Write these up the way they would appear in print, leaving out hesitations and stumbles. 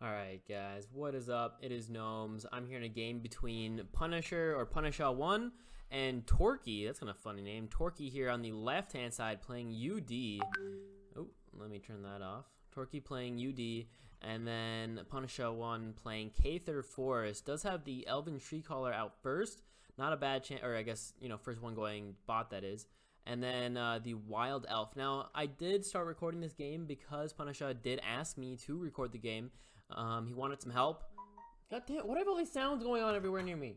Alright guys, what is up? It is Gnomes. I'm here in a game between Punisher or Punisha 1 and Torky. That's kind of a funny name. Torky here on the left hand side playing UD. Oh, let me turn that off. Torky playing UD, and then Punisha 1 playing Kather Forest. Does have the Elven Tree Caller out first. Not a bad chance, or I guess, first one going bot, that is. And then the Wild Elf. Now, I did start recording this game because Punisha did ask me to record the game. He wanted some help. God damn, what have all these sounds going on everywhere near me?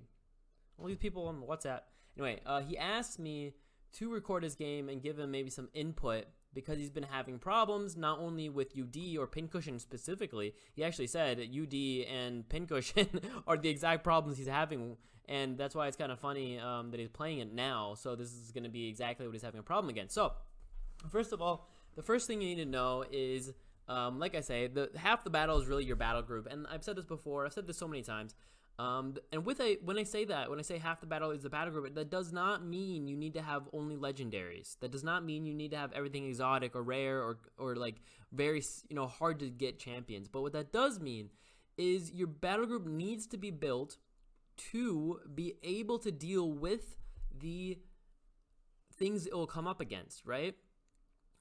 All these people on WhatsApp. Anyway, he asked me to record his game and give him maybe some input because he's been having problems not only with UD or Pincushion specifically. He actually said UD and Pincushion are the exact problems he's having, and that's why it's kind of funny that he's playing it now. So this is going to be exactly what he's having a problem against. So, first of all, the first thing you need to know is, like I say, half the battle is really your battle group, and I've said this before. I've said this so many times. And when I say half the battle is the battle group, that does not mean you need to have only legendaries. That does not mean you need to have everything exotic or rare or like very hard to get champions. But what that does mean is your battle group needs to be built to be able to deal with the things it will come up against, right?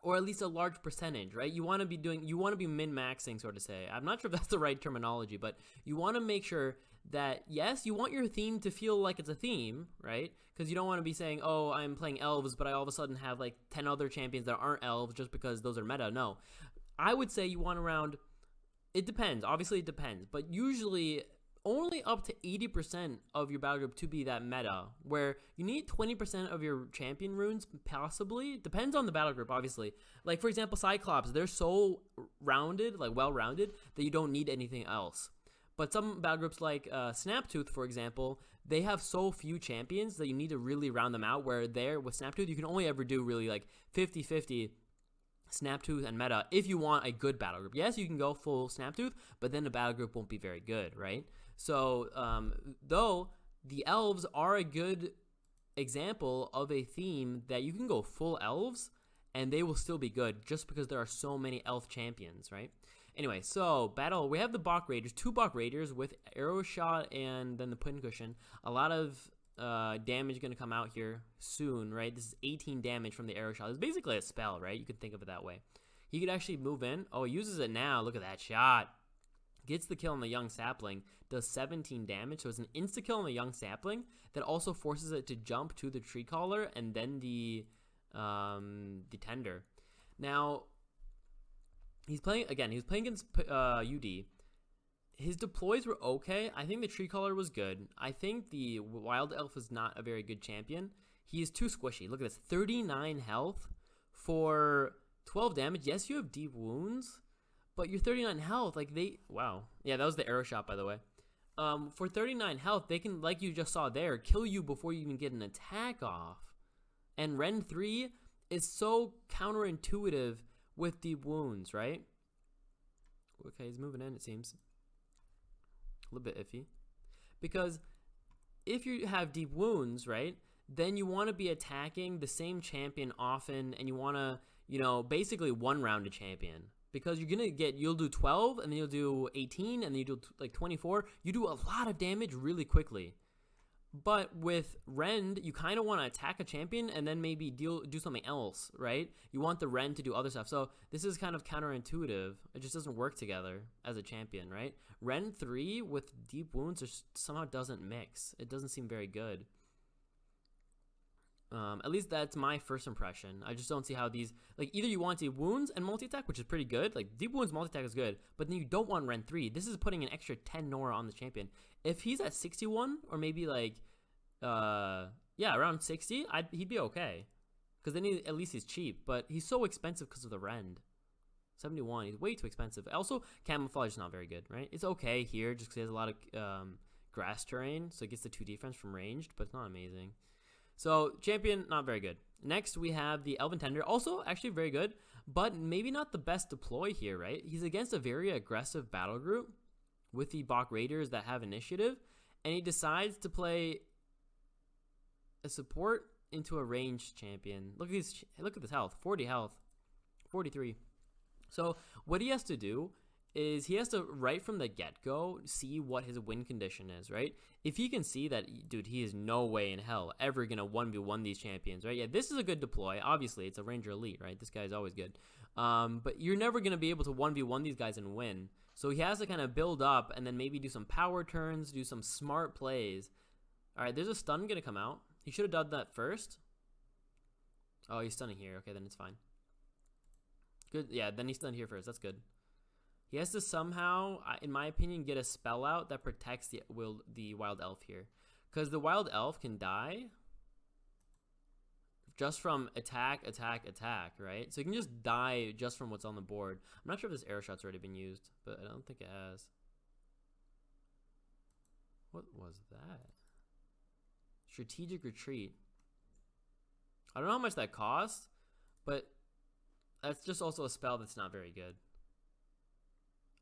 Or at least a large percentage, right? You want to be min-maxing, sort of say. I'm not sure if that's the right terminology, but you want to make sure that, yes, you want your theme to feel like it's a theme, right? Because you don't want to be saying, oh, I'm playing elves, but I all of a sudden have like 10 other champions that aren't elves just because those are meta. No. I would say you want around, it depends. Obviously, it depends. But usually, only up to 80% of your battle group to be that meta, where you need 20% of your champion runes, possibly. Depends on the battle group, obviously. Like, for example, Cyclops, they're so rounded, like well-rounded, that you don't need anything else. But some battle groups like Snaptooth, for example, they have so few champions that you need to really round them out, where there, with Snaptooth, you can only ever do really like 50-50 Snaptooth and meta if you want a good battle group. Yes, you can go full Snaptooth, but then the battle group won't be very good, right? So, though the elves are a good example of a theme that you can go full elves and they will still be good just because there are so many elf champions, right? Anyway, so battle, we have the Bach Raiders, 2 Bach Raiders with Arrow Shot and then the Pincushion. A lot of damage going to come out here soon, right? This is 18 damage from the Arrow Shot. It's basically a spell, right? You could think of it that way. He could actually move in. Oh, he uses it now. Look at that shot. Gets the kill on the young sapling, does 17 damage, so it's an insta-kill on the young sapling that also forces it to jump to the tree caller and then the tender. Now, he was playing against UD. His deploys were okay. I think the tree caller was good. I think the wild elf is not a very good champion. He is too squishy. Look at this, 39 health for 12 damage. Yes, you have deep wounds, but you're 39 health, wow. Yeah, that was the arrow shot, by the way. For 39 health, they can, like you just saw there, kill you before you even get an attack off. And Ren 3 is so counterintuitive with deep wounds, right? Okay, he's moving in, it seems. A little bit iffy. Because if you have deep wounds, right, then you want to be attacking the same champion often, and you want to, basically one round a champion. Because you'll do 12, and then you'll do 18, and then you do like 24. You do a lot of damage really quickly. But with Rend, you kind of want to attack a champion and then maybe do something else, right? You want the Rend to do other stuff. So this is kind of counterintuitive. It just doesn't work together as a champion, right? Rend 3 with deep wounds just somehow doesn't mix. It doesn't seem very good. At least that's my first impression. I just don't see how these, like, either you want deep wounds and multi-attack, which is pretty good. Like, deep wounds multi-attack is good, but then you don't want Ren 3. This is putting an extra 10 Nora on the champion. If he's at 61, or maybe like, around 60, he'd be okay. Because then at least he's cheap, but he's so expensive because of the Rend. 71, he's way too expensive. Also, camouflage is not very good, right? It's okay here, just because he has a lot of grass terrain, so it gets the 2 defense from ranged, but it's not amazing. So, champion, not very good. Next, we have the Elven Tender. Also, actually very good, but maybe not the best deploy here, right? He's against a very aggressive battle group with the Bach Raiders that have initiative, and he decides to play a support into a ranged champion. Look at this health, 40 health, 43. So, what he has to do is he has to, right from the get-go, see what his win condition is, right? If he can see that, dude, he is no way in hell ever going to 1v1 these champions, right? Yeah, this is a good deploy. Obviously, it's a Ranger Elite, right? This guy's always good. But you're never going to be able to 1v1 these guys and win. So he has to kind of build up and then maybe do some power turns, do some smart plays. All right, there's a stun going to come out. He should have done that first. Oh, he's stunning here. Okay, then it's fine. Good. Yeah, then he's stunned here first. That's good. He has to somehow, in my opinion, get a spell out that protects the Wild Elf here. Because the Wild Elf can die just from attack, right? So he can just die just from what's on the board. I'm not sure if this arrow shot's already been used, but I don't think it has. What was that? Strategic Retreat. I don't know how much that costs, but that's just also a spell that's not very good.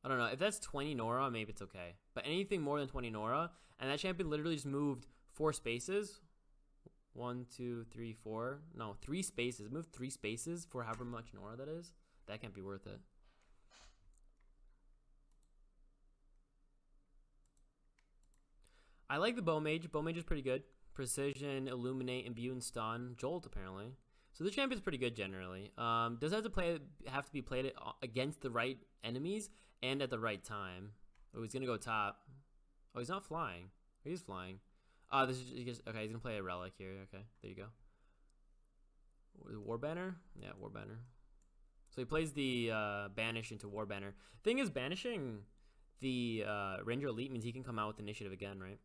I don't know. If that's 20 Nora, maybe it's okay. But anything more than 20 Nora, and that champion literally just moved 4 spaces. 1, 2, 3, 4. No, 3 spaces. Moved 3 spaces for however much Nora that is. That can't be worth it. I like the Bow Mage. Bow Mage is pretty good. Precision, Illuminate, Imbue, and Stun. Jolt, apparently. So the champion's pretty good generally. Does have to be played against the right enemies and at the right time. Oh, he's gonna go top. Oh, he's not flying. Oh, he's flying. This is just, okay. He's gonna play a relic here. Okay, there you go. War Banner. Yeah, War Banner. So he plays the banish into War Banner. Thing is, banishing the Ranger Elite means he can come out with initiative again, right?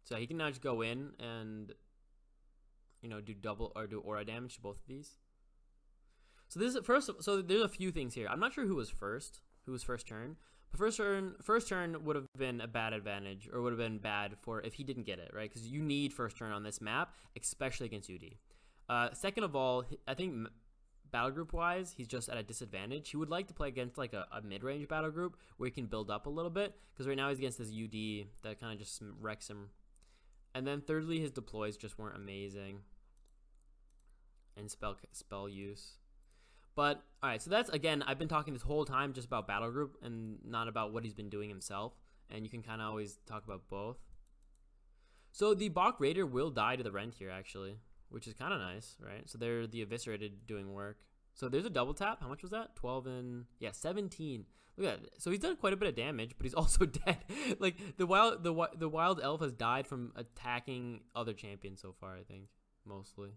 So he can now just go in and, you know, do double or do aura damage to both of these. So this is first. So there's a few things here. I'm not sure who was first turn. But first turn would have been a bad advantage, or would have been bad for if he didn't get it, right? Because you need first turn on this map, especially against UD. Second of all, I think battle group wise, he's just at a disadvantage. He would like to play against like a mid-range battle group where he can build up a little bit, because right now he's against this UD that kind of just wrecks him. And then thirdly, his deploys just weren't amazing, and spell use. But all right, so that's, again, I've been talking this whole time just about battle group and not about what he's been doing himself, and you can kind of always talk about both. So the Bach Raider will die to the Rent here actually, which is kind of nice, right? So they're the Eviscerated doing work. So there's a double tap. How much was that? 12 and 17. Look at that. So he's done quite a bit of damage, but he's also dead. Like the wild elf has died from attacking other champions so far, I think, mostly.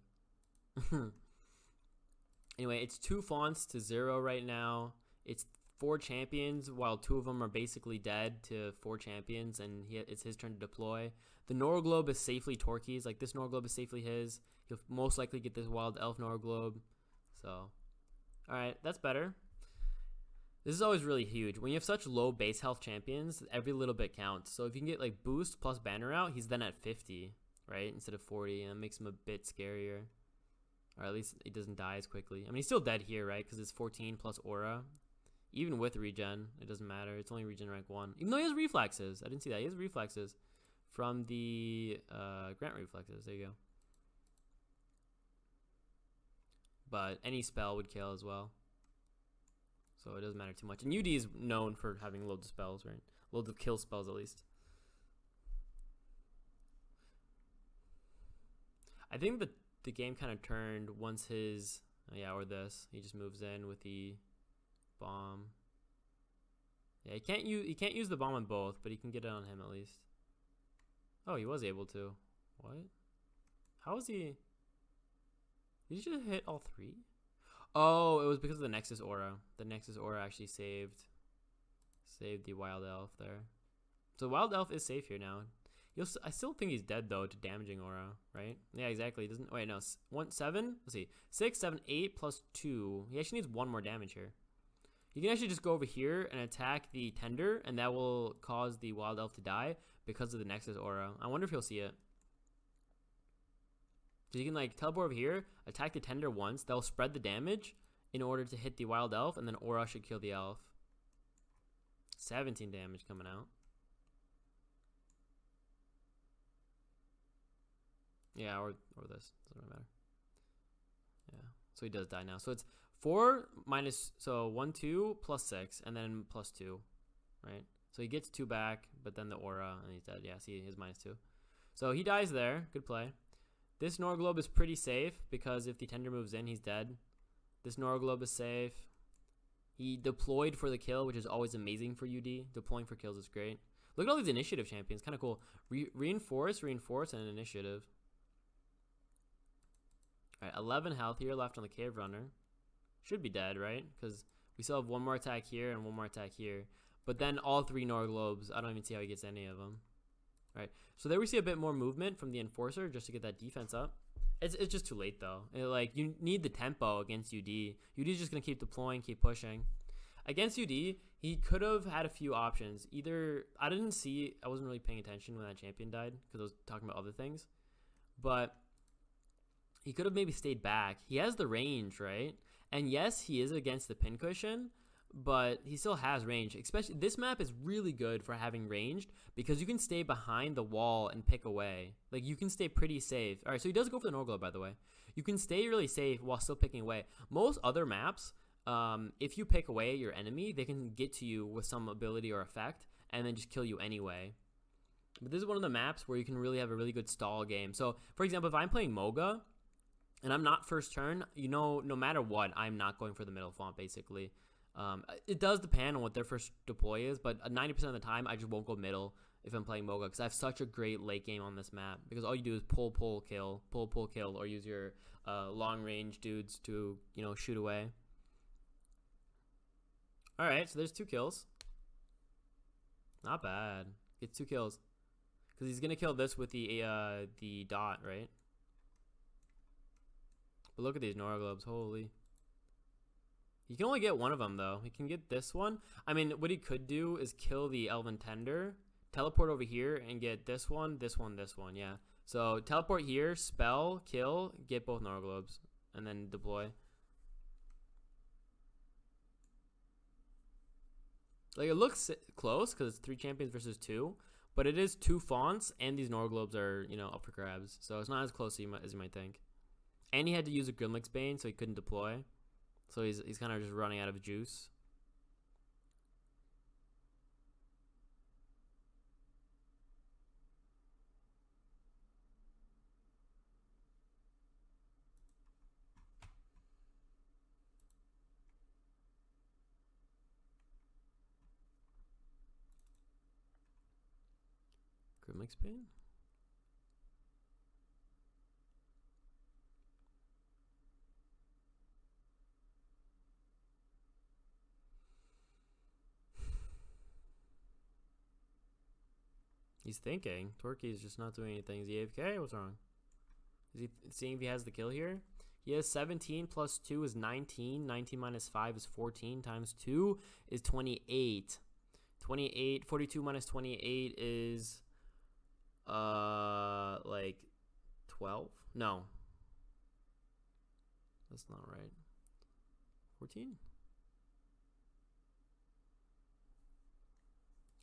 Anyway, it's 2 fonts to 0 right now. It's 4 champions, while 2 of them are basically dead to 4 champions, and it's his turn to deploy. The Norglobe is safely Torquay's. Like, this Norglobe is safely his. He'll most likely get this Wild Elf Norglobe. So, alright, that's better. This is always really huge. When you have such low base health champions, every little bit counts. So if you can get, like, boost plus banner out, he's then at 50, right? Instead of 40, and that makes him a bit scarier. Or at least he doesn't die as quickly. I mean, he's still dead here, right? Because it's 14 plus aura. Even with regen, it doesn't matter. It's only regen rank 1. Even though he has reflexes. I didn't see that. He has reflexes from the Grant reflexes. There you go. But any spell would kill as well. So it doesn't matter too much. And UD is known for having loads of spells, right? Loads of kill spells, at least. I think the game kind of turned once his... yeah, or this. He just moves in with the bomb. Yeah, he can't use the bomb on both, but he can get it on him at least. Oh, he was able to. What? How was he... Did he just hit all 3? Oh, it was because of the Nexus Aura. The Nexus Aura actually saved the Wild Elf there. So Wild Elf is safe here now. I still think he's dead though to damaging Aura, right? Yeah, exactly. He doesn't. Wait, no. 7. Let's see. 6, 7, 8 plus 2. He actually needs 1 more damage here. You can actually just go over here and attack the Tender, and that will cause the Wild Elf to die because of the Nexus Aura. I wonder if he'll see it. So you can like teleport over here, attack the Tender once. That'll spread the damage in order to hit the Wild Elf, and then Aura should kill the Elf. 17 damage coming out. Yeah, or this. Doesn't really matter. Yeah. So he does die now. So it's 4 minus, so 1, 2, plus 6, and then plus 2, right? So he gets 2 back, but then the aura, and he's dead. Yeah, see, he's minus 2. So he dies there. Good play. This Norglobe is pretty safe because if the Tender moves in, he's dead. This Norglobe is safe. He deployed for the kill, which is always amazing for UD. Deploying for kills is great. Look at all these initiative champions. Kind of cool. Reinforce, and initiative. All right, 11 health here left on the Cave Runner. Should be dead, right? Because we still have one more attack here and one more attack here. But then all 3 Norglobes, I don't even see how he gets any of them. All right, so there we see a bit more movement from the Enforcer just to get that defense up. It's just too late, though. Like, you need the tempo against UD. UD's just going to keep deploying, keep pushing. Against UD, he could have had a few options. Either, I wasn't really paying attention when that champion died because I was talking about other things. But he could have maybe stayed back. He has the range, right? And yes, he is against the pincushion, but he still has range. Especially, this map is really good for having ranged because you can stay behind the wall and pick away. Like, you can stay pretty safe. All right, so he does go for the Norglobe, by the way. You can stay really safe while still picking away. Most other maps, if you pick away your enemy, they can get to you with some ability or effect and then just kill you anyway. But this is one of the maps where you can really have a really good stall game. So, for example, if I'm playing Moga and I'm not first turn, no matter what, I'm not going for the middle font, basically. It does depend on what their first deploy is, but 90% of the time, I just won't go middle if I'm playing Moga because I have such a great late game on this map because all you do is pull, kill, or use your long-range dudes to, shoot away. All right, so there's 2 kills. Not bad. Gets 2 kills because he's going to kill this with the dot, right? But look at these Norglobes, holy. He can only get one of them, though. He can get this one. I mean, what he could do is kill the Elven Tender, teleport over here, and get this one, yeah. So, teleport here, spell, kill, get both Norglobes, and then deploy. Like, it looks close, because it's 3 champions versus 2, but it is 2 fonts, and these Norglobes are, up for grabs. So, it's not as close as you might think. And he had to use a Grimlick's Bane, so he couldn't deploy. So he's kind of just running out of juice. Grimlick's Bane? He's thinking. Torquay's just not doing anything. Is he AFK? What's wrong? Is he seeing if he has the kill here? He has 17 plus 2 is 19. 19 minus 5 is 14 times 2 is 28. 42 minus 28 is like 12? No. That's not right. 14?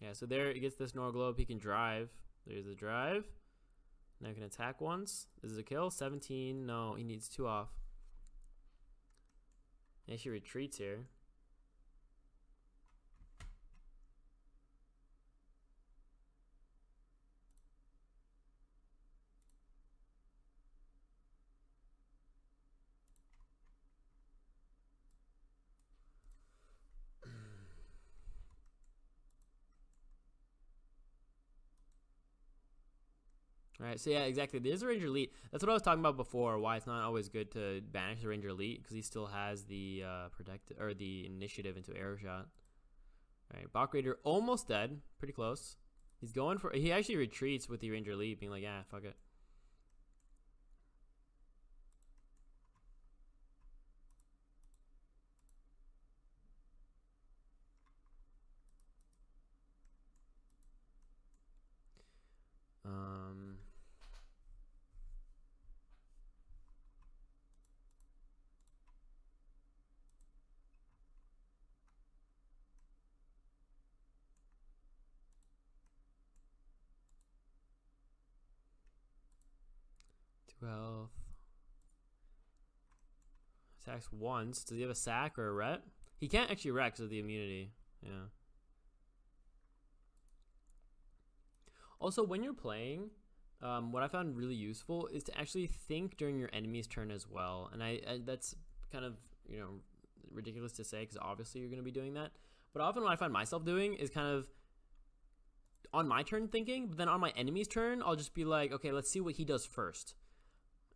Yeah, so there he gets this Norglobe. He can drive. There's the drive. Now he can attack once. This is a kill. 17. No, he needs 2 off. And she retreats here. All right, so yeah, exactly. There's a Ranger Elite. That's what I was talking about before. Why it's not always good to banish the Ranger Elite because he still has the the initiative into arrow shot. All right, Bach Raider almost dead. Pretty close. He's going for. He actually retreats with the Ranger Elite, being like, "Yeah, fuck it." Health. Sacks once. Does he have a sack or a ret? He can't actually ret because of the immunity. Yeah. Also, when you're playing, what I found really useful is to actually think during your enemy's turn as well. And I that's kind of, you know, ridiculous to say because obviously you're going to be doing that. But often what I find myself doing is kind of on my turn thinking, but then on my enemy's turn, I'll just be like, okay, let's see what he does first.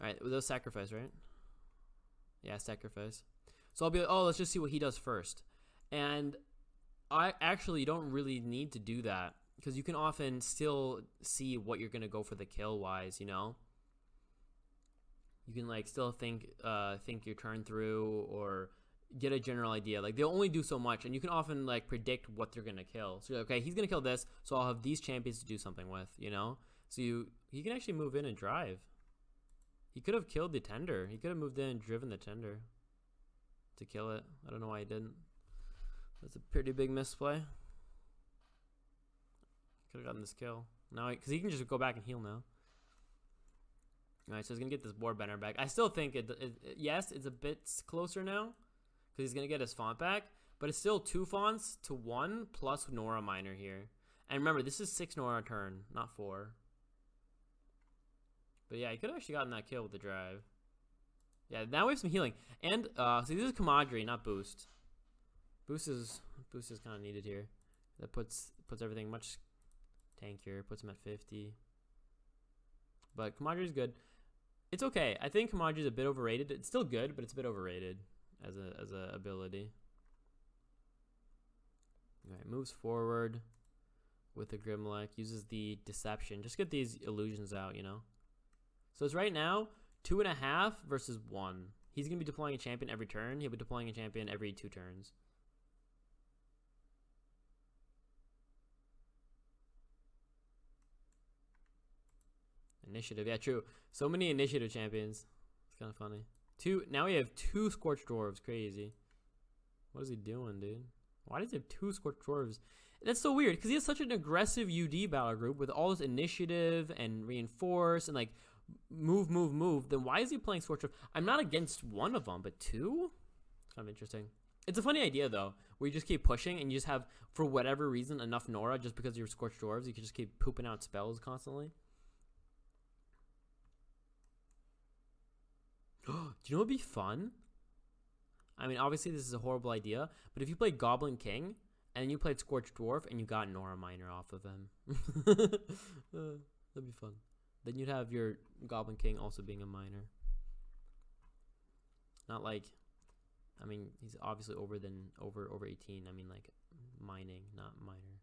All right, those sacrifice, right? Yeah, sacrifice. So I'll be like, oh, let's just see what he does first. And I actually don't really need to do that because you can often still see what you're going to go for the kill wise, you know? You can like still think your turn through or get a general idea. Like they'll only do so much and you can often like predict what they're going to kill. So you're like, okay, he's going to kill this, so I'll have these champions to do something with, you know? So he can actually move in and drive. He could have killed the tender. He could have moved in and driven the tender to kill it. I don't know why he didn't. That's a pretty big misplay. Could have gotten this kill. Now, because he can just go back and heal now. Alright, so he's going to get this board banner back. I still think, yes, it's a bit closer now. Because he's going to get his font back. But it's still 2 fonts to 1 plus Nora Minor here. And remember, this is 6 Nora turn, not 4. But yeah, he could have actually gotten that kill with the drive. Yeah, now we have some healing. And, so this is Comadre, not Boost. Boost is kind of needed here. That puts everything much tankier, puts him at 50. But Comadre is good. It's okay. I think Comadre is a bit overrated. It's still good, but it's a bit overrated as a ability. Alright, moves forward with the Grimlock, uses the Deception. Just get these illusions out, you know? So it's right now 2.5 versus 1. He's going to be deploying a champion every turn. He'll be deploying a champion every 2 turns. Initiative, yeah, true. So many initiative champions. It's kind of funny. Now we have 2 Scorched Dwarves. Crazy. What is he doing, dude? Why does he have 2 Scorched Dwarves? That's so weird because he has such an aggressive UD battle group with all this initiative and reinforce and like move. Then why is he playing Scorched Dwarves? I'm not against one of them, but 2? It's kind of interesting. It's a funny idea though, where you just keep pushing and you just have, for whatever reason, enough Nora just because you're Scorched Dwarves. You can just keep pooping out spells constantly. Do you know what would be fun? I mean, obviously this is a horrible idea, but if you played Goblin King and you played Scorched Dwarf and you got Nora Minor off of him, that'd be fun. Then you'd have your Goblin King also being a minor. Not like, I mean, he's obviously over 18. I mean, like mining, not minor.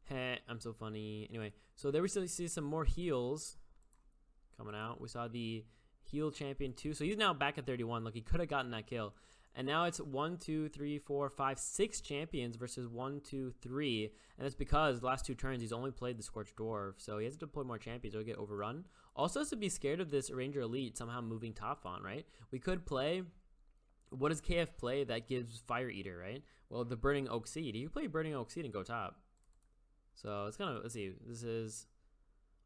Heh, I'm so funny. Anyway, so there we still see some more heals coming out. We saw the heal champion 2, so he's now back at 31. Look, he could have gotten that kill, and now it's 1 2 3 4 5 6 champions versus 1 2 3, and that's because the last 2 turns he's only played the Scorched Dwarf, so he has to deploy more champions or get overrun. Also has to be scared of this Ranger Elite somehow moving top font, right? We could play, what does KF play that gives Fire Eater, right? Well, the Burning Oak Seed. You can play Burning Oak Seed and go top. So it's kind of, let's see, this is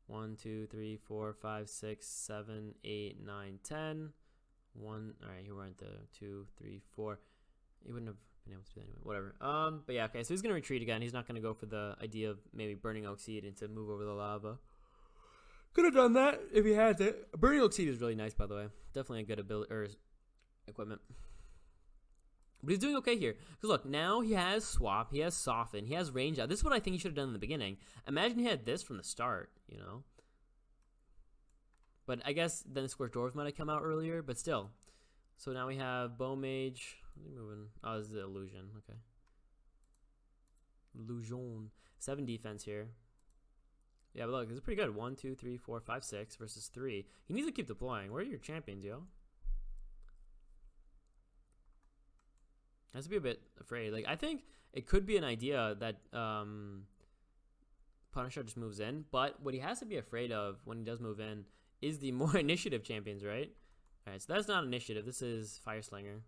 1 2 3 4 5 6 7 8 9 10. 1. All right, here we're at the 2 3 4. He wouldn't have been able to do that anyway. Whatever. But yeah, okay. So he's gonna retreat again. He's not gonna go for the idea of maybe Burning Oak Seed and to move over the lava. Could have done that if he had it. Burning Oak Seed is really nice, by the way. Definitely a good ability or equipment. But he's doing okay here. Because look, now he has Swap, he has Soften, he has Range Out. This is what I think he should have done in the beginning. Imagine he had this from the start, you know? But I guess then the Scorched Dwarves might have come out earlier, but still. So now we have Bow Mage. What are you moving? Oh, this is the Illusion. Okay. Illusion. 7 defense here. Yeah, but look, this is pretty good. 1 2 3 4 5 6 versus 3. He needs to keep deploying. Where are your champions, yo? Has to be a bit afraid. Like, I think it could be an idea that Punisha just moves in, but what he has to be afraid of when he does move in is the more initiative champions, right? All right, so that's not initiative. This is Fire Slinger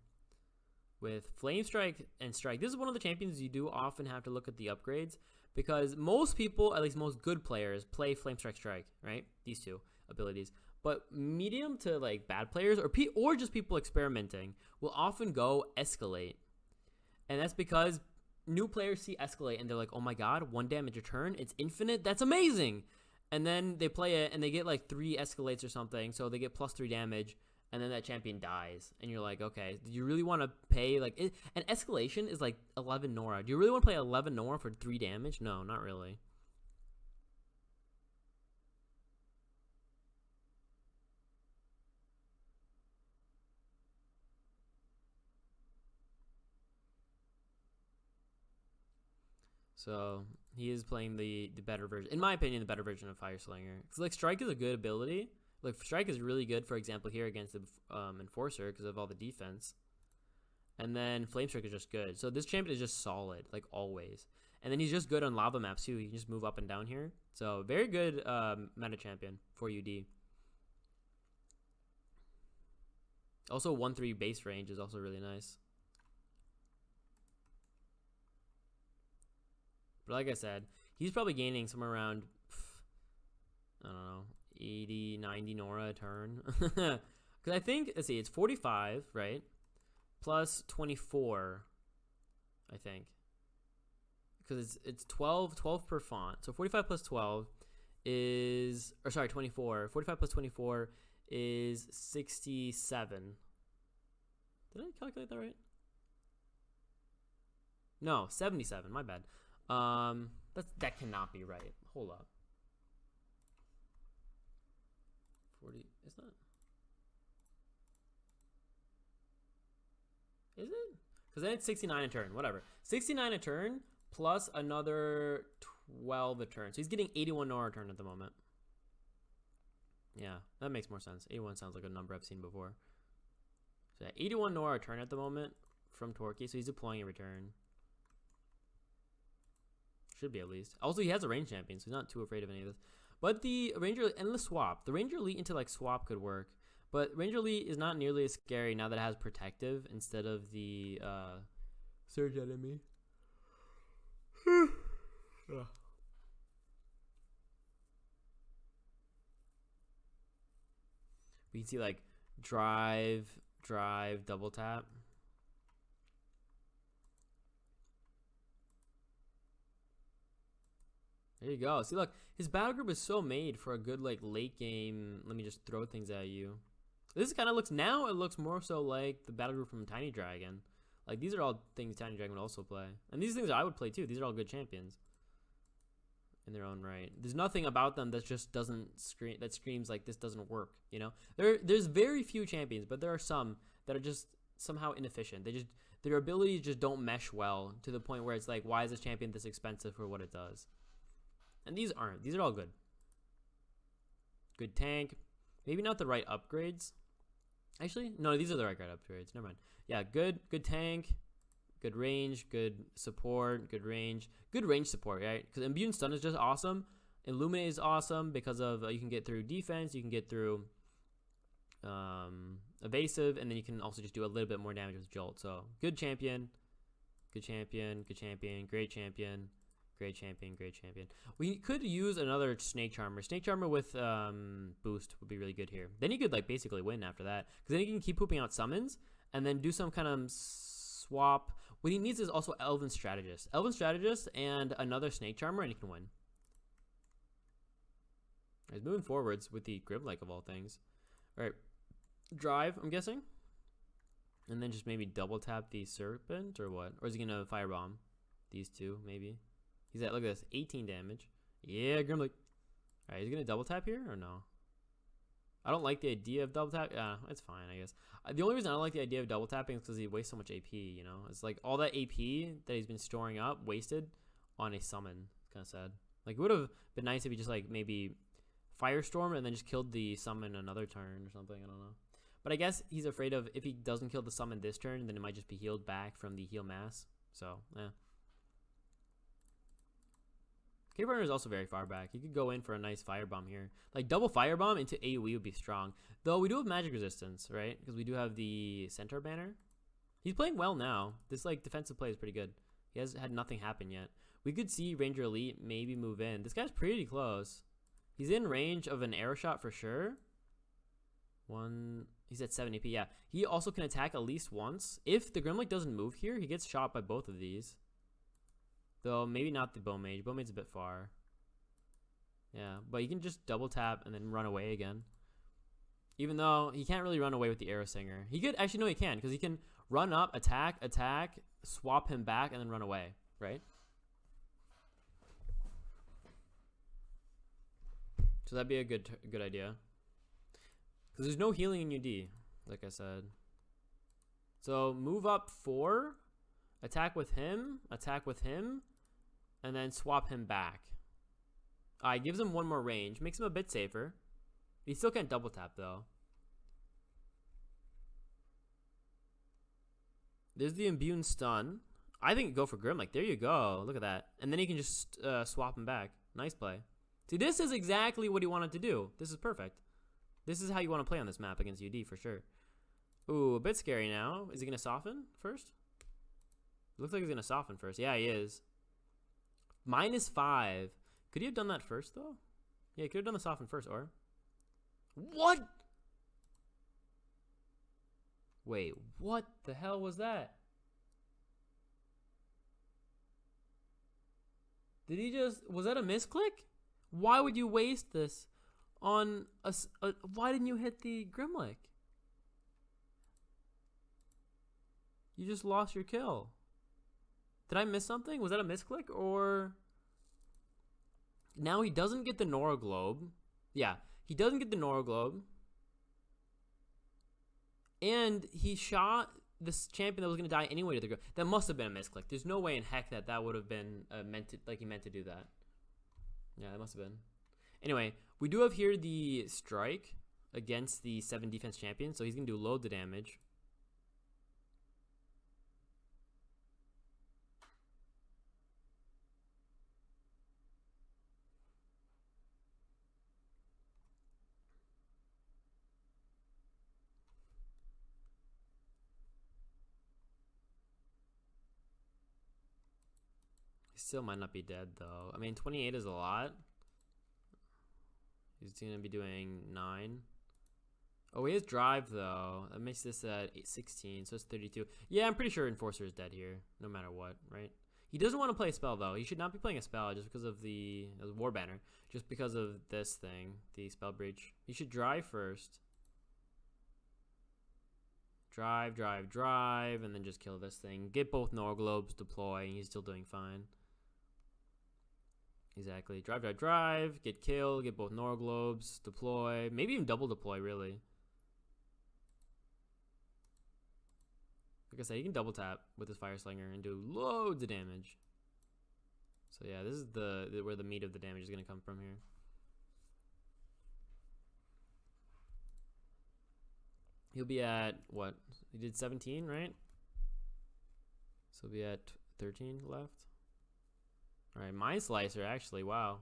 with Flame Strike and Strike. This is one of the champions you do often have to look at the upgrades because most people, at least most good players, play Flame Strike Strike, right? These 2 abilities. But medium to like bad players or just people experimenting will often go escalate. And that's because new players see escalate and they're like, oh my god, 1 damage a turn, it's infinite, that's amazing. And then they play it and they get like 3 escalates or something, so they get +3 damage, and then that champion dies. And you're like, okay, do you really want to pay like an escalation is like 11 Nora. Do you really want to play 11 Nora for 3 damage? No, not really. So he is playing the better version, in my opinion, the better version of Fire Slinger. Because like Strike is a good ability. Like Strike is really good, for example, here against the Enforcer because of all the defense. And then Flame Strike is just good. So this champion is just solid, like always. And then he's just good on lava maps too. He can just move up and down here. So very good meta champion for UD. Also 1-3 base range is also really nice. But like I said, he's probably gaining somewhere around, I don't know, 80, 90 Nora a turn. Because I think, let's see, it's 45, right? Plus 24, I think. Because it's 12 per font. So 45 plus 12 is, or sorry, 24. 45 plus 24 is 67. Did I calculate that right? No, 77, my bad. That cannot be right. Hold up. 40, it's not. Is it? Because then it's 69 a turn, whatever. 69 a turn plus another 12 a turn. So he's getting 81 Nora a turn at the moment. Yeah, that makes more sense. 81 sounds like a number I've seen before. So yeah, 81 Nora a turn at the moment from Torky, so he's deploying a return. Should be at least. Also, he has a range champion, so he's not too afraid of any of this. But the Ranger and the swap. The Ranger Elite into like swap could work. But Ranger Elite is not nearly as scary now that it has protective instead of the Surge Enemy. We can see like drive, double tap. There you go. See, look, his battle group is so made for a good like late game. Let me just throw things at you. This kind of looks, now it looks more so like the battle group from Tiny Dragon. Like these are all things Tiny Dragon would also play, and these things I would play too. These are all good champions in their own right. There's nothing about them that just doesn't scream, that screams like this doesn't work. You know, there's very few champions, but there are some that are just somehow inefficient. Their abilities just don't mesh well to the point where it's like, why is this champion this expensive for what it does? And these aren't. These are all good. Good tank. Maybe not the right upgrades. Actually, no, these are the right upgrades. Never mind. Yeah, good tank, good range, good support, good range support, right? Because Immune Stun is just awesome. Illuminate is awesome because of you can get through defense, you can get through evasive, and then you can also just do a little bit more damage with Jolt. So good champion, great champion. We could use another Snake Charmer. Snake Charmer with boost would be really good here. Then he could like basically win after that, because then he can keep pooping out summons and then do some kind of swap. What he needs is also Elven Strategist and another Snake Charmer, and he can win. He's moving forwards with the Grimlike of all things. All right, drive, I'm guessing, and then just maybe double tap the Serpent or what? Or is he gonna firebomb these two maybe? He's at, look at this, 18 damage. Yeah, Grimlike. Alright, he's going to double tap here or no? I don't like the idea of double tap. It's fine, I guess. The only reason I don't like the idea of double tapping is because he wastes so much AP, you know? It's like all that AP that he's been storing up wasted on a summon. It's kind of sad. Like, it would have been nice if he just, like, maybe Firestorm and then just killed the summon another turn or something. I don't know. But I guess he's afraid of, if he doesn't kill the summon this turn, then it might just be healed back from the heal mass. So, yeah. Cave Runner is also very far back. He could go in for a nice firebomb here. Like, double firebomb into AoE would be strong. Though we do have magic resistance, right? Because we do have the Centaur banner. He's playing well now. This, like, defensive play is pretty good. He has had nothing happen yet. We could see Ranger Elite maybe move in. This guy's pretty close. He's in range of an arrow shot for sure. He's at 7 AP. Yeah, he also can attack at least once. If the Grimlock doesn't move here, he gets shot by both of these. Though maybe not the Bowmage. Bowmage's a bit far. Yeah, but you can just double tap and then run away again. Even though he can't really run away with the Arrow Singer. He could actually, no, he can, because he can run up, attack, swap him back, and then run away, right? So that'd be a good idea. Because there's no healing in UD, like I said. So move up 4, attack with him, and then swap him back. Gives him 1 more range, makes him a bit safer. He still can't double tap though. There's the immune stun. I think go for Grimlock. There you go. Look at that. And then he can just swap him back. Nice play. See, this is exactly what he wanted to do. This is perfect. This is how you want to play on this map against UD for sure. Ooh, a bit scary now. Is he going to soften first? Looks like he's going to soften first. Yeah, he is. -5. Could he have done that first, though? Yeah, he could have done the soften first, or... What? Wait, what the hell was that? Did he just... Was that a misclick? Why would you waste this on a... Why didn't you hit the Grimlock? You just lost your kill. Did I miss something? Was that a misclick, or... Now he doesn't get the Nora Globe. Yeah, he doesn't get the Nora Globe. And he shot this champion that was going to die anyway to the ground. That must have been a misclick. There's no way in heck that would have been he meant to do that. Yeah, that must have been. Anyway, we do have here the strike against the 7 defense champion. So he's going to do loads of damage. Still might not be dead though. I mean, 28 is a lot. He's gonna be doing 9. Oh, he has drive though. That makes this at 16, so it's 32. Yeah, I'm pretty sure Enforcer is dead here, no matter what, right? He doesn't want to play a spell though. He should not be playing a spell just because of the War Banner, just because of this thing, the Spell Breach. He should drive first. Drive, and then just kill this thing. Get both Nora Globes, deploy, and he's still doing fine. Exactly. Drive. Get killed. Get both Nora Globes. Deploy. Maybe even double deploy, really. Like I said, he can double tap with his Fire Slinger and do loads of damage. So yeah, this is where the meat of the damage is going to come from here. He'll be at, what? He did 17, right? So he'll be at 13 left. Alright, Mind Slicer, actually, wow.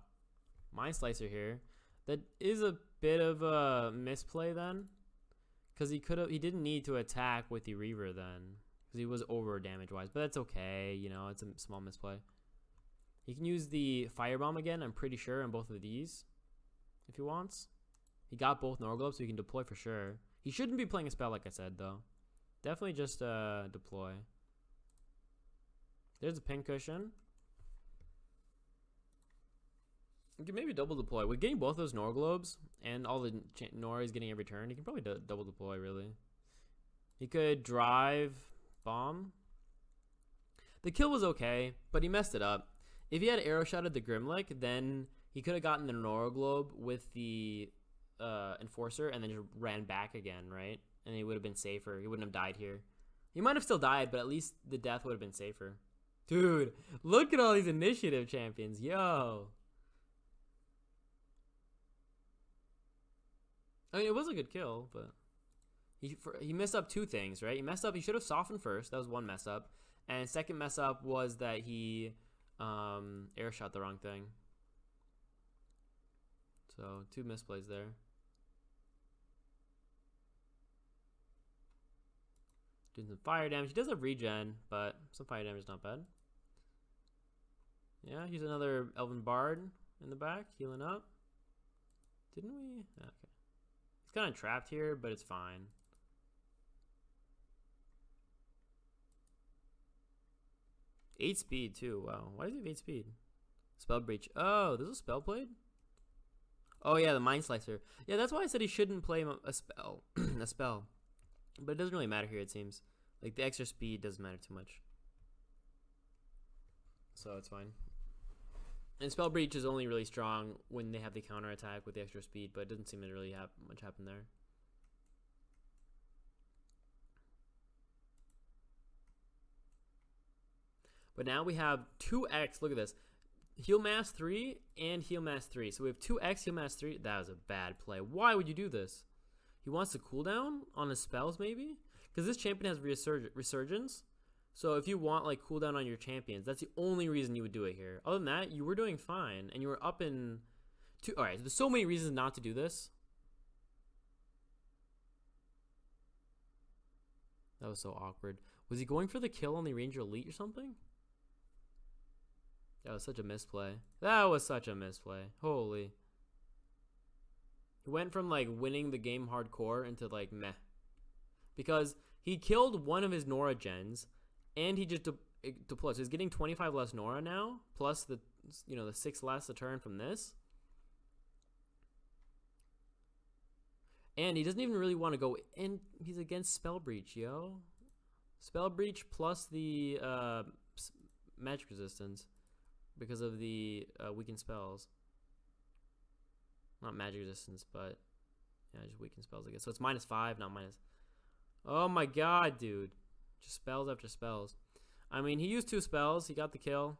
Mind Slicer here. That is a bit of a misplay then. Because he didn't need to attack with the Reaver then. Because he was over damage-wise. But that's okay, you know, it's a small misplay. He can use the Firebomb again, I'm pretty sure, on both of these. If he wants. He got both Nora Globes, so he can deploy for sure. He shouldn't be playing a spell, like I said, though. Definitely just deploy. There's a Pincushion. You can maybe double deploy. With getting both those Nora Globes and all the Nora he's getting every turn, he can probably double deploy, really. He could drive bomb. The kill was okay, but he messed it up. If he had arrow shotted the Grimlock, then he could have gotten the Nora Globe with the Enforcer and then just ran back again, right? And he would have been safer. He wouldn't have died here. He might have still died, but at least the death would have been safer. Dude, look at all these initiative champions. Yo. I mean, it was a good kill, but he messed up 2 things, right? He should have softened first. That was one mess up. And second mess up was that he air shot the wrong thing. So 2 misplays there. Doing some fire damage. He does have regen, but some fire damage is not bad. Yeah, he's another Elven Bard in the back, healing up. Didn't we? Okay. It's kind of trapped here, but it's fine. Eight speed too. Wow. Why does he have 8 speed? Spell breach. Oh, there's a spell played? Oh yeah, the Mind Slicer. Yeah, that's why I said he shouldn't play a spell. A spell. But it doesn't really matter here, it seems. Like, the extra speed doesn't matter too much. So it's fine. And Spell Breach is only really strong when they have the counter attack with the extra speed, but it doesn't seem to really have much happen there. But now we have 2x. Look at this. Heal Mass 3 and Heal Mass 3. So we have 2x Heal Mass 3. That was a bad play. Why would you do this? He wants to cooldown on his spells, maybe? Because this champion has Resurgence. So if you want, like, cooldown on your champions, that's the only reason you would do it here. Other than that, you were doing fine. And you were up in... Alright, so there's so many reasons not to do this. That was so awkward. Was he going for the kill on the Ranger Elite or something? That was such a misplay. That was such a misplay. Holy. He went from, like, winning the game hardcore into, like, meh. Because he killed one of his Nora gens, and he just deployed. So he's getting 25 less Nora now, plus the, you know, the 6 less a turn from this. And he doesn't even really want to go in. He's against Spell Breach, yo. Spell Breach plus the magic resistance because of the weakened spells. Not magic resistance, but yeah, just weakened spells, I guess. So it's -5, not minus. Oh my god, dude. Just spells after spells. I mean, he used 2 spells. He got the kill.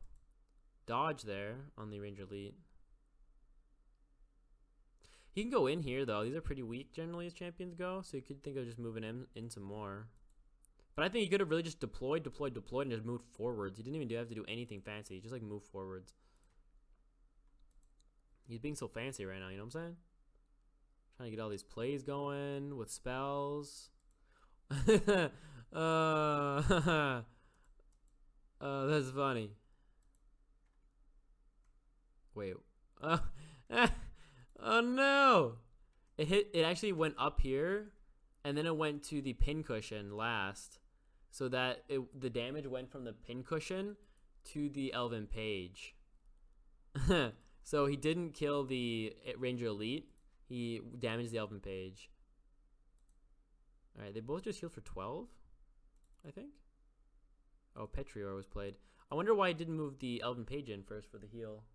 Dodge there on the Ranger Elite. He can go in here, though. These are pretty weak, generally, as champions go. So you could think of just moving him in some more. But I think he could have really just deployed, and just moved forwards. He didn't even have to do anything fancy. He just, like, moved forwards. He's being so fancy right now, you know what I'm saying? Trying to get all these plays going with spells. That's funny. Wait. Oh no! It actually went up here, and then it went to the pincushion last, so that the damage went from the pincushion to the Elven Page. So he didn't kill the Ranger Elite. He damaged the Elven Page. Alright, they both just healed for 12, I think. Oh, Petrior was played. I wonder why he didn't move the Elven Page in first for the heal.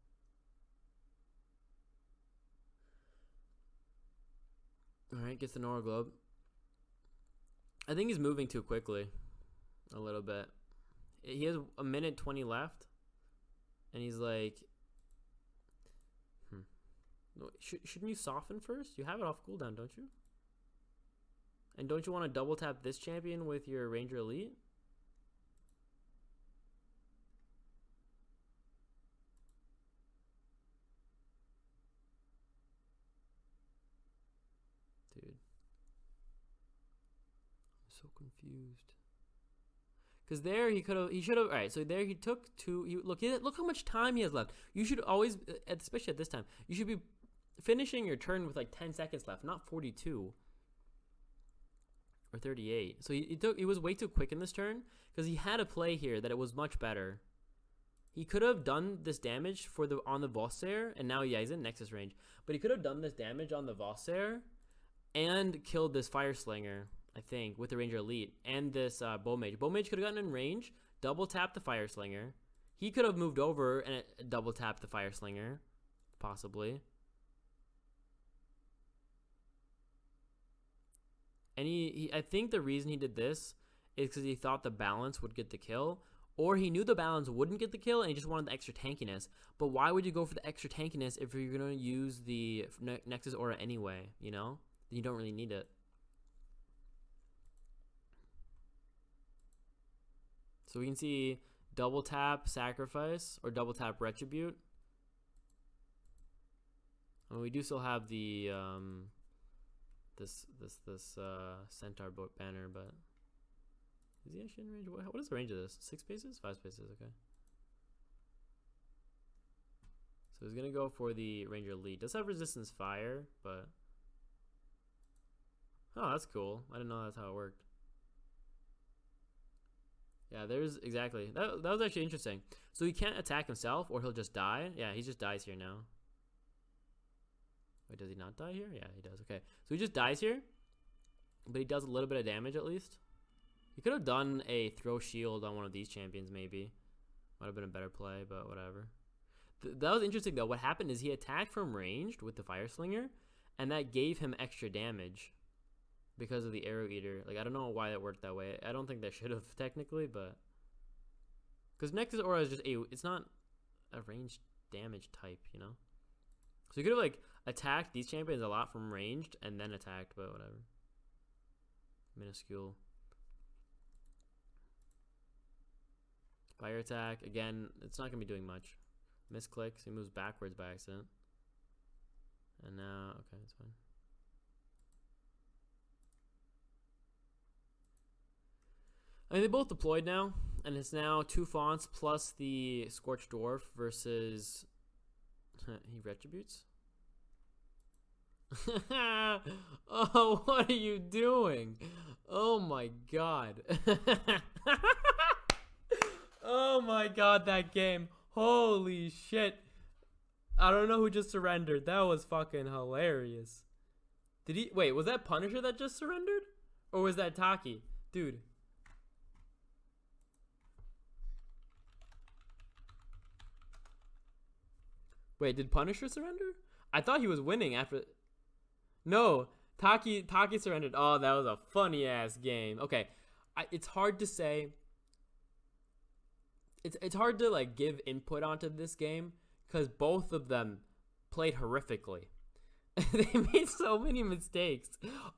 Alright, gets the Nora Globe. I think he's moving too quickly. A little bit. He has a minute 20 left. And he's like... Shouldn't you soften first? You have it off cooldown, don't you? And don't you want to double tap this champion with your Ranger Elite? Dude. I'm so confused. Because there he should have, alright, so there he took 2, look how much time he has left. You should always, especially at this time, you should be finishing your turn with like 10 seconds left, not 42. Or 38. So he was way too quick in this turn because he had a play here that it was much better. He could have done this damage on the Vossair, and now yeah, he's in Nexus range. But he could have done this damage on the Vossair and killed this Fire Slinger, I think, with the Ranger Elite and this Bow Mage. Bow Mage could have gotten in range, double tapped the Fire Slinger. He could have moved over and double tapped the Fire Slinger, possibly. And I think the reason he did this is because he thought the balance would get the kill, or he knew the balance wouldn't get the kill and he just wanted the extra tankiness. But why would you go for the extra tankiness if you're going to use the Nexus Aura anyway, you know? Then you don't really need it. So we can see double tap Sacrifice or double tap Retribute. And we do still have the this centaur boat banner, but is he actually in range? What is the range of this? 6 spaces? 5 spaces, okay. So he's gonna go for the Ranger Elite. Does have resistance fire, but Oh, that's cool. I didn't know that's how it worked. Yeah, there's exactly. That was actually interesting. So he can't attack himself or he'll just die. Yeah, he just dies here now. Wait, does he not die here? Yeah, he does. Okay. So he just dies here. But he does a little bit of damage at least. He could have done a throw shield on one of these champions maybe. Might have been a better play, but whatever. That was interesting though. What happened is he attacked from ranged with the fire slinger, and that gave him extra damage because of the arrow eater. Like, I don't know why that worked that way. I don't think that should have technically, but because Nexus Aura is just it's not a ranged damage type, you know. So you could have like attacked these champions a lot from ranged and then attacked, but whatever. Minuscule. Fire attack again. It's not gonna be doing much. Misclicks. He moves backwards by accident. And now, okay, it's fine. I mean, they both deployed now, and it's now 2 fonts plus the Scorched Dwarf versus. He retributes. Oh, what are you doing? Oh my god. Oh my god, that game. Holy shit. I don't know who just surrendered. That was fucking hilarious. Did he? Wait, was that Punisher that just surrendered? Or was that Taki? Dude. Wait, did Punisher surrender? I thought he was winning after. No, Taki surrendered. Oh, that was a funny ass game. Okay, it's hard to say. It's hard to like give input onto this game because both of them played horrifically. They made so many mistakes.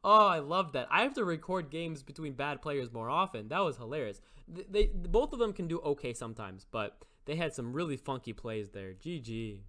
Oh, I love that. I have to record games between bad players more often. That was hilarious. They both of them can do okay sometimes, but they had some really funky plays there. GG.